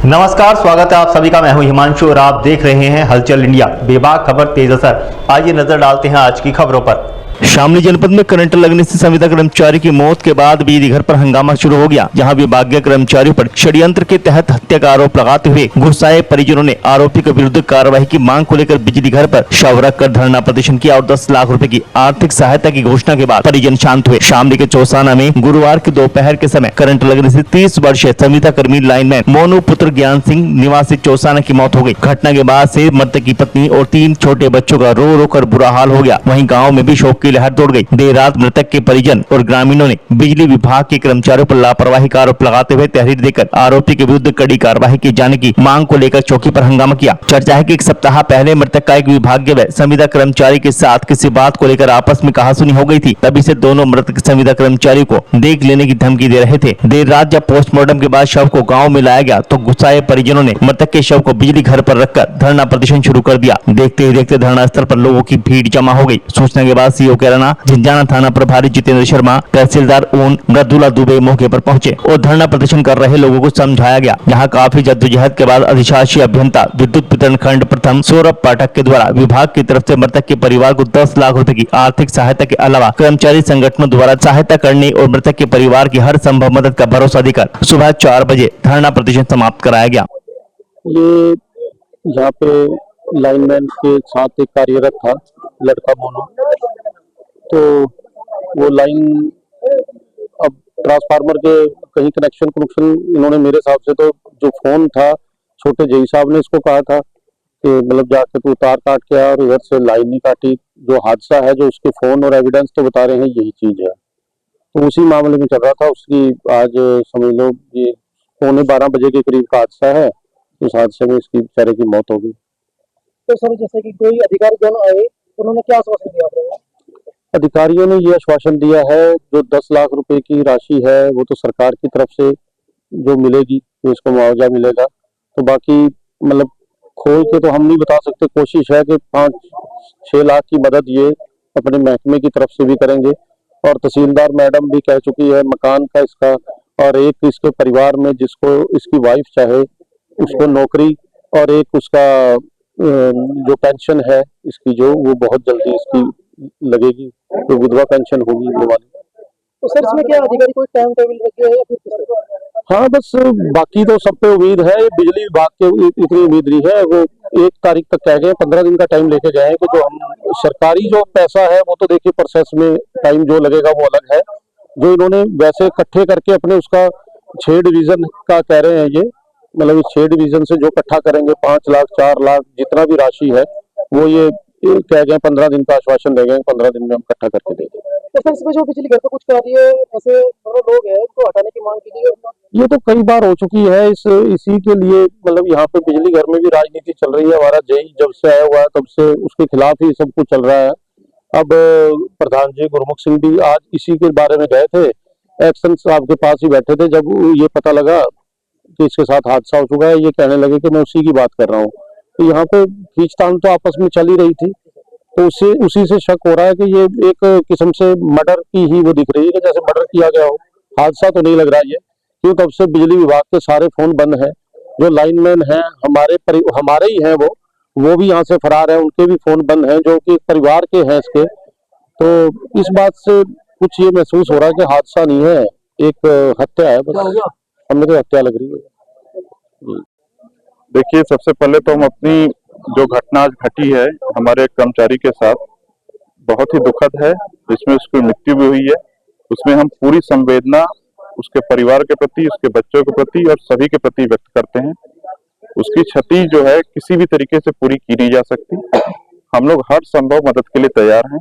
नमस्कार, स्वागत है आप सभी का। मैं हूं हिमांशु और आप देख रहे हैं हलचल इंडिया। बेबाक खबर तेज असर। आइए नजर डालते हैं आज की खबरों पर। शामली जनपद में करंट लगने से संविदा कर्मचारी की मौत के बाद बिजली घर पर हंगामा शुरू हो गया, जहां विभागीय कर्मचारियों पर षड्यंत्र के तहत हत्या का आरोप लगाते हुए गुस्साए परिजनों ने आरोपी के विरुद्ध कार्रवाई की मांग को लेकर बिजली घर पर शव रखकर धरना प्रदर्शन किया और 10 लाख रुपए की आर्थिक सहायता की घोषणा के बाद परिजन शांत हुए। शामली के चौसाना में गुरुवार की दोपहर के समय करंट लगने से 30 वर्षीय संविदा कर्मी लाइनमैन मोनू पुत्र ज्ञान सिंह निवासी चौसाना की मौत हो गई। घटना के बाद से मृतक की पत्नी और 3 छोटे बच्चों का रो रो कर बुरा हाल हो गया। वहीं गाँव में भी शोक की लहर दौड़ गई। देर रात मृतक के परिजन और ग्रामीणों ने बिजली विभाग के कर्मचारियों पर लापरवाही का आरोप लगाते हुए तहरीर देकर आरोपी के विरुद्ध कड़ी कार्रवाई किए जाने की मांग को लेकर चौकी पर हंगामा किया। चर्चा है कि एक सप्ताह पहले मृतक का एक विभागीय व संविदा कर्मचारी के साथ किसी बात को लेकर आपस में कहासुनी हो गई थी। तभी से दोनों मृतक संविदा कर्मचारी को देख लेने की धमकी दे रहे थे। देर रात जब पोस्टमार्टम के बाद शव को गाँव में लाया गया तो गुस्साए परिजनों ने मृतक के शव को बिजली घर पर रखकर धरना प्रदर्शन शुरू कर दिया। देखते ही देखते धरना स्थल पर लोगों की भीड़ जमा हो गई। सूचना के बाद सीओ कैराना, झिंझाना थाना प्रभारी जितेंद्र शर्मा, तहसीलदार ओन मृदुला दुबे मौके पर पहुंचे और धरना प्रदर्शन कर रहे लोगों को समझाया गया। यहाँ काफी जद्दोजहद के बाद अधिशासी अभियंता विद्युत वितरण खंड प्रथम सौरभ पाठक के द्वारा विभाग की तरफ से मृतक के परिवार को 10 लाख रुपए की आर्थिक सहायता के अलावा कर्मचारी संगठनों द्वारा सहायता करने और मृतक के परिवार की हर संभव मदद का भरोसा देकर सुबह 4 बजे धरना प्रदर्शन समाप्त कराया गया। ये यहाँ पे लाइनमैन के साथ एक कार्यरत था लड़का मोनू, तो वो लाइन अब ट्रांसफार्मर के कहीं कनेक्शन इन्होंने मेरे हिसाब से तो जो फोन था छोटे जई साहब ने इसको कहा था कि मतलब जाके तू तार काट के आ, और इधर से लाइन नहीं काटी। जो हादसा है जो उसके फोन और एविडेंस तो बता रहे हैं यही चीज है, तो उसी मामले में चल रहा था। उसकी आज समझ लो ये 11:15 बजे के करीब का हादसा है। उस हादसे में इसकी बेचारे की मौत हो गई। तो सर जैसे कि कोई अधिकारी जन आए उन्होंने क्या आश्वासन दिया आपको? अधिकारियों ने ये आश्वासन दिया है जो 10 लाख रुपए की राशि है वो तो सरकार की तरफ से जो मिलेगी तो इसको मुआवजा मिलेगा। तो बाकी मतलब खोल के तो हम नहीं बता सकते। कोशिश है कि 5-6 लाख की मदद ये अपने महकमे की तरफ से भी करेंगे। और तहसीलदार मैडम भी कह चुकी है मकान का इसका, और एक इसके परिवार में जिसको इसकी वाइफ चाहे उसको नौकरी, और एक उसका जो पेंशन है इसकी जो वो बहुत जल्दी इसकी लगेगी, तो विधवा पेंशन होगी वो वाली। तो सर इसमें क्या अधिकारी कोई टाइम टेबल रखे है या फिर किस तरह? हाँ बस बाकी तो सब पे उम्मीद है। बिजली विभाग के इतनी उम्मीद नहीं है। वो 1 तारीख तक कह गए, 15 दिन का टाइम लेके गए हैं कि जो हम सरकारी जो पैसा है वो तो देखिए प्रोसेस में टाइम जो लगेगा वो अलग है। जो इन्होंने वैसे इकट्ठे करके अपने उसका 6 डिवीजन का कह रहे हैं ये, मतलब इस 6 डिवीजन से जो इकट्ठा करेंगे 5 लाख 4 लाख जितना भी राशि है वो ये कह गए 15 दिन का आश्वासन दे गए, 15 दिन में हम इकट्ठा करके देंगे। तो सर इसमें जो बिजली घर पे कुछ कार्य ऐसे लोग हैं उनको हटाने की मांग की गई। ये तो कई बार हो चुकी है। इसी के लिए मतलब यहाँ पे बिजली घर में भी राजनीति चल रही है। हमारा जेई जब से आया हुआ है तब से उसके खिलाफ ही सब कुछ चल रहा है। अब प्रधान जी गुरमुख सिंह भी आज इसी के बारे में गए थे, एक्शन साहब के पास ही बैठे थे। जब ये पता लगा कि इसके साथ हादसा हो चुका है ये कहने लगे कि मैं उसी की बात कर रहा हूँ। तो यहाँ पे खींचतान तो आपस में चल ही रही थी, तो उसी से शक हो रहा है कि ये एक किस्म से मर्डर की ही वो दिख रही है कि जैसे मर्डर किया गया हो। हादसा तो नहीं लग रहा है ये, क्यों तब से बिजली विभाग के सारे फोन बंद हैं। जो लाइनमैन हैं हमारे ही हैं वो भी यहाँ से फरार है, उनके भी फोन बंद हैं जो कि परिवार के हैं इसके। तो इस बात से कुछ ये महसूस हो रहा है कि हादसा नहीं है, एक हत्या है। बस हमें तो हत्या लग रही है। देखिए सबसे पहले तो हम अपनी जो घटना आज घटी है हमारे कर्मचारी के साथ बहुत ही दुखद है, जिसमें उसकी मृत्यु भी हुई है। उसमें हम पूरी संवेदना उसके परिवार के प्रति, उसके बच्चों के प्रति और सभी के प्रति व्यक्त करते हैं। उसकी क्षति जो है किसी भी तरीके से पूरी की नहीं जा सकती। हम लोग हर संभव मदद के लिए तैयार हैं।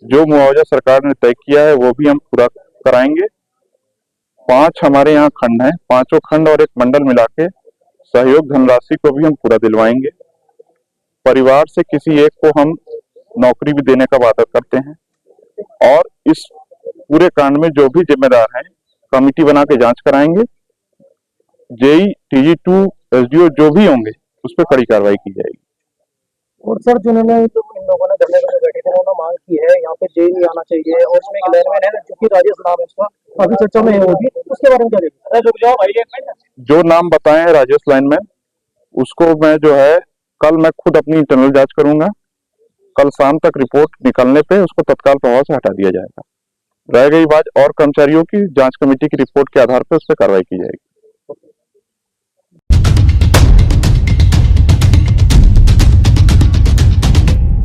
जो मुआवजा सरकार ने तय किया है वो भी हम पूरा कराएंगे। 5 हमारे यहाँ खंड हैं, 5 खंड और एक मंडल मिला के सहयोग धनराशि को भी हम पूरा दिलवाएंगे। परिवार से किसी एक को हम नौकरी भी देने का वादा करते हैं और इस पूरे कांड में जो भी जिम्मेदार हैं कमेटी बना के जांच कराएंगे। जेई, TG2, SDO जो भी होंगे उस पर कड़ी कार्रवाई की जाएगी। और सर जिन्होंने इन लोगों ने धरने में बैठे थे उन्होंने मांग की है यहाँ पे जेई नहीं आना चाहिए, और इसमें एक लाइनमैन है जो कि राजेश नाम है उसका, अभी चर्चा में है वो भी, उसके बारे में क्या रहेगा? रुक जाओ भाई एक मिनट। जो नाम बताए हैं राजेश लाइनमैन, उसको मैं जो है कल मैं खुद अपनी इंटरनल जांच करूंगा। कल शाम तक रिपोर्ट निकलने पे उसको तत्काल प्रभाव से हटा दिया जाएगा। रह गई बात और कर्मचारियों की, जांच कमेटी की रिपोर्ट के आधार पर उस पर कार्रवाई की जाएगी।